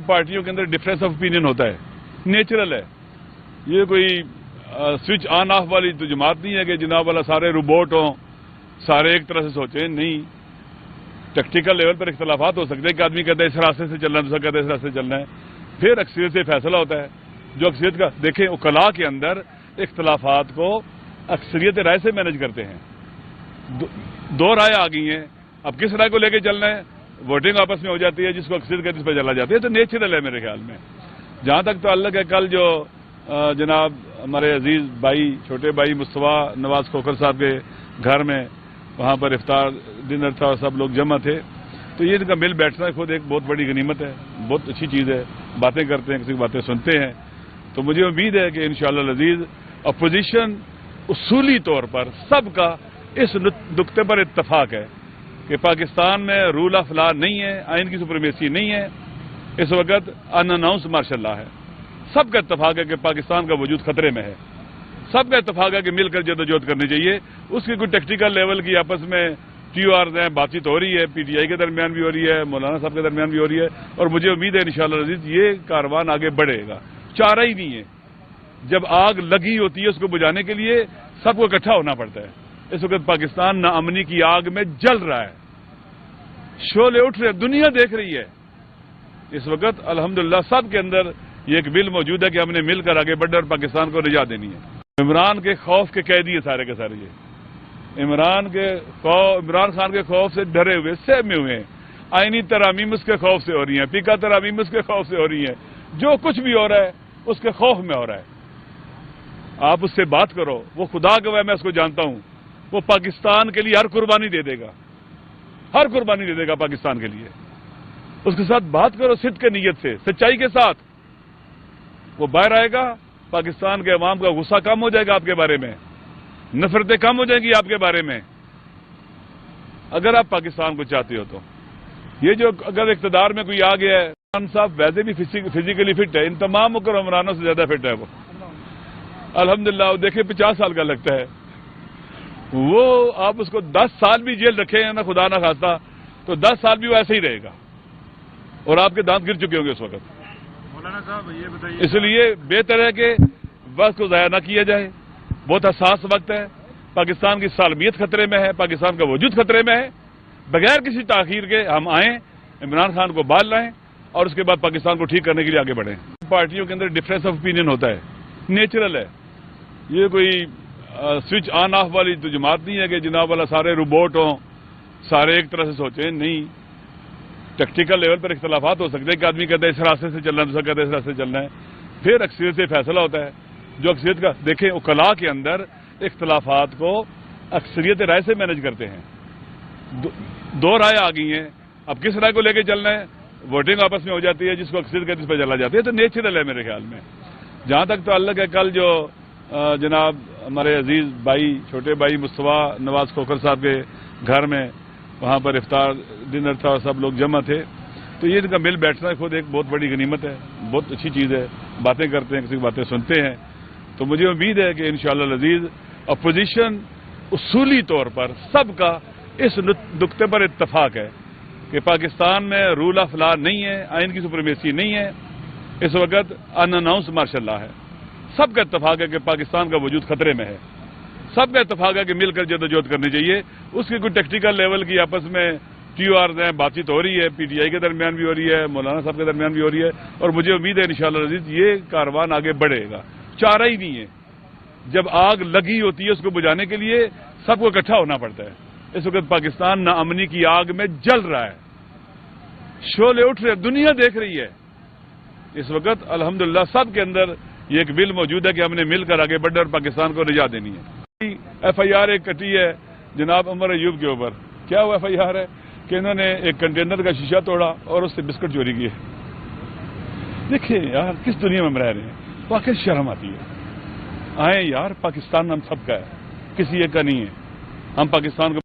पार्टियों के अंदर डिफरेंस ऑफ ओपिनियन होता है, नेचुरल है। ये कोई स्विच ऑन ऑफ वाली तो जमात नहीं है कि जनाब वाला सारे रोबोट हों, सारे एक तरह से सोचें। नहीं, टेक्निकल लेवल पर इख्तलाफात हो सकते हैं कि आदमी कहता है इस रास्ते से चलना है, दूसरा कहता है इस रास्ते से चलना है, फिर अक्सरियत से फैसला होता है। जो अक्सरियत का देखें, उकला के अंदर इख्तलाफात को अक्सरियत राय से मैनेज करते हैं। दो राय आ गई हैं, अब किस राय को लेके चलना है, वोटिंग आपस में हो जाती है, जिसको अक्सरियत कहते इस पर चला जाती है। तो नेचुरल है मेरे ख्याल में। जहां तक ताल्लुक है, कल जो जनाब हमारे अजीज भाई, छोटे भाई मुस्तफा नवाज खोखर साहब के घर में वहां पर इफ्तार डिनर था और सब लोग जमा थे, तो ये इनका मिल बैठना खुद एक बहुत बड़ी गनीमत है, बहुत अच्छी चीज़ है। बातें करते हैं, किसी की बातें सुनते हैं। तो मुझे उम्मीद है कि इंशाअल्लाह अजीज अपोजिशन उसूली तौर पर सबका इस नुक्ते पर इत्तफाक है कि पाकिस्तान में रूल ऑफ लॉ नहीं है, आइन की सुप्रीमेसी नहीं है, इस वक्त अनअनाउंस मार्शल लॉ है। सबका इत्तफाक है कि पाकिस्तान का वजूद खतरे में है। सबका इत्तफाक है कि मिलकर जदोजहद करनी चाहिए। उसकी कोई टेक्निकल लेवल की आपस में TOR है, बातचीत हो रही है, PTI के दरमियान भी हो रही है, मौलाना साहब के दरमियान भी हो रही है, और मुझे उम्मीद है इंशाअल्लाह अजीज ये कारवान आगे बढ़ेगा। चारा ही नहीं है, जब आग लगी होती है उसको बुझाने के लिए सबको इकट्ठा होना पड़ता है। इस वक्त पाकिस्तान नाअमनी की आग में जल रहा है, शोले उठ रहे, दुनिया देख रही है। इस वक्त अल्हम्दुलिल्लाह सब के अंदर ये एक बिल मौजूद है कि हमने मिलकर आगे बढ़े और पाकिस्तान को निजात देनी है। इमरान के खौफ के कैदी है सारे के सारे। ये इमरान खान के खौफ से डरे हुए, सहमे हुए हैं। आईनी तरामीम उसके खौफ से हो रही है, पीका तरामीम उसके खौफ से हो रही है। जो कुछ भी हो रहा है उसके खौफ में हो रहा है। आप उससे बात करो, वो खुदा गवाह मैं उसको जानता हूं, वो पाकिस्तान के लिए हर कुर्बानी दे देगा, हर कुर्बानी दे देगा पाकिस्तान के लिए। उसके साथ बात करो सिद्ध के नीयत से, सच्चाई के साथ। वो बाहर आएगा, पाकिस्तान के अवाम का गुस्सा कम हो जाएगा आपके बारे में, नफरतें कम हो जाएंगी आपके बारे में, अगर आप पाकिस्तान को चाहते हो तो। ये जो अगर इख्तिदार में कोई आ गया है, इमरान साहब वैसे भी फिजिकली फिट है, इन तमाम हुक्मरानों से ज्यादा फिट है वो, अल्हम्दुलिल्लाह। देखिए 50 साल का लगता है वो, आप उसको 10 साल भी जेल रखे हैं ना, खुदा ना खास्ता, तो 10 साल भी वो ऐसे ही रहेगा और आपके दांत गिर चुके होंगे उस वक्त। मौलाना साहब ये बताइए, इसलिए बेहतर है कि वक्त को ज़ाया न किया जाए। बहुत हसास वक्त है, पाकिस्तान की सालमियत खतरे में है, पाकिस्तान का वजूद खतरे में है। बगैर किसी ताखीर के हम आएँ, इमरान खान को बाल लाएं और उसके बाद पाकिस्तान को ठीक करने के लिए आगे बढ़ें। पार्टियों के अंदर डिफरेंस ऑफ ओपिनियन होता है, नेचुरल है। ये कोई स्विच ऑन ऑफ वाली तो जमात नहीं है कि जनाब वाला सारे रोबोट हों, सारे एक तरह से सोचें। नहीं, टेक्निकल लेवल पर इख्तलाफात हो सकते हैं कि आदमी कहता है इस रास्ते से चलना है, दूसरा कहता है इस रास्ते से चलना है, फिर अक्सरियत से फैसला होता है। जो अक्सरियत का देखें, उकला के अंदर इख्तलाफात को अक्सरियत राय से मैनेज करते हैं। दो राय आ गई हैं, अब किस राय को लेके चलना है, वोटिंग आपस में हो जाती है, जिसको अक्सरियत कहते इस पर चला जाती है। तो नेचुरल है मेरे ख्याल में। जहां तक ताल्लुक है, कल जो जनाब हमारे अजीज भाई, छोटे भाई मुस्तफा नवाज खोखर साहब के घर में वहां पर इफ्तार डिनर था और सब लोग जमा थे, तो ये इनका मिल बैठना खुद एक बहुत बड़ी गनीमत है, बहुत अच्छी चीज़ है। बातें करते हैं, किसी की बातें सुनते हैं। तो मुझे उम्मीद है कि इंशाअल्लाह अजीज अपोजिशन उसूली तौर पर सबका इस नुक्ते पर इत्तफाक है कि पाकिस्तान में रूल ऑफ लॉ नहीं है, आइन की सुप्रीमेसी नहीं है, इस वक्त अनअनाउंस मार्शल लॉ है। सबका इत्तफाक है कि पाकिस्तान का वजूद खतरे में है। सबका इत्तफाक है कि मिलकर जदोजहद करनी चाहिए। उसकी कोई टेक्निकल लेवल की आपस में TOR है, बातचीत हो रही है, PTI के दरमियान भी हो रही है, मौलाना साहब के दरमियान भी हो रही है, और मुझे उम्मीद है इंशाअल्लाह अजीज ये कारवान आगे बढ़ेगा। चारा ही नहीं है, जब आग लगी होती है उसको बुझाने के लिए सबको इकट्ठा होना पड़ता है। इस वक्त पाकिस्तान नाअमनी की आग में जल रहा है, शोले उठ रहे, दुनिया देख रही है। इस वक्त अल्हम्दुलिल्लाह सब के अंदर ये एक बिल मौजूद है कि हमने मिलकर आगे बढ़े और पाकिस्तान को निजात देनी है। FIR एक कटी है जनाब उमर अयूब के ऊपर। क्या हुआ FIR है कि इन्होंने एक कंटेनर का शीशा तोड़ा और उससे बिस्कुट चोरी किए। देखिए यार, किस दुनिया में हम रह रहे हैं, वाकई शर्म आती है। आए यार, पाकिस्तान हम सबका है, किसी एक का नहीं है। हम पाकिस्तान को